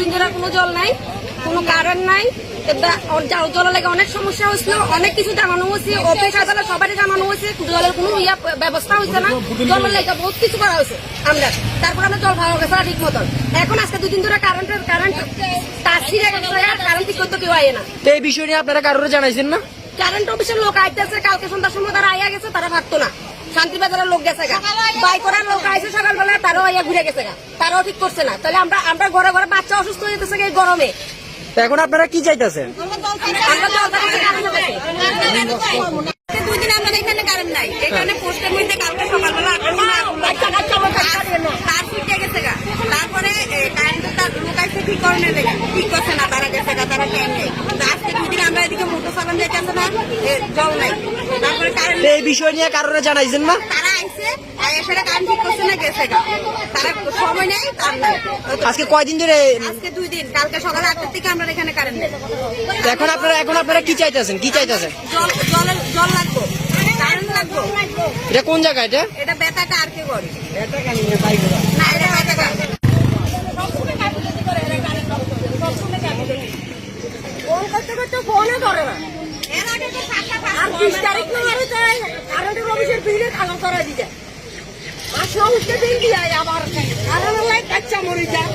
দুদিন ধরে কোনো জল নাই, কোনো কারেন্ট নাই। জলের লাগে অনেক সমস্যা হয়েছিল, অনেক কিছু জানানো হয়েছে, অফিস আদালত সবারই জানানো হয়েছে, জলের কোনো ব্যবস্থা হয়েছে না। জলের লাগে বহুত কিছু করা হয়েছে আমরা, তারপর আমরা জল পাওয়া গেছে ঠিক মতন। এখন আজকে দুদিন ধরে কারেন্ট তার ছিঁড়ে গেছে, কারেন্ট ঠিক করতে কেউ আয় না। তো এই বিষয় নিয়ে আপনারা কারোর জানাইছেন না? কারেন্ট অফিসের লোক আইতেছে, কালকে সন্ধ্যার সময় তারা আইয়া গেছে, তারা ভাবতো না। শান্তিবাজারের লোক গেছে গা, বাই করার লোক আইসে সকালবেলা, তারাও আইয়া ঘুরে গেছে গা, তারাও ঠিক করছে না। তাহলে আমরা ঘরে ঘরে বাচ্চা অসুস্থ হয়ে যেতেছে এই গরমে। তো এখন আপনারা কি চাইতেছেন? দুই দিন আমাদের এখানে কারেন্ট নাই, এখানে পোস্টের মধ্যে কালকে সকালবেলা তার ছুটে গেছে গা, তারপরে কারেন্টের তার লোক আইসে ঠিক করে নেবে, ঠিক করছে না, তারা গেছে গা, তারা টাইম নেই। আজকে দুই দিন আমরা এদিকে মোটর চালান যাইতেছে না, জল নাই। তারপরে কারেন্ট এই বিষয় নিয়ে কারোর জানাইছেন না? তারা আইসে সেটা কারেন্ট ঠিক করছে না, গেছে গা, তারা সময় নেই, তার নাই। আজকে কয়দিন ধরে? আজকে 2 দিন, কালকে সকাল 8টার থেকে আমরা এখানে কারেন্ট নেই। এখন আপনারা কি চাইতেছেন? জল লাগবো, কারেন্ট লাগবো। এটা কোন জায়গা? এটা বেতাটা আর কে করি না, এটা বেতাটা ফোন করতে করতে ফোনও ধরে না। আর 20 তারিখ নম্বরে যায় কারেন্টের অফিসের বিলে খালো করা দিতে, আর সব উঠতে দিন দিয়ে আবার কারেন্ট লাইট কাচ্চা মরে যায়।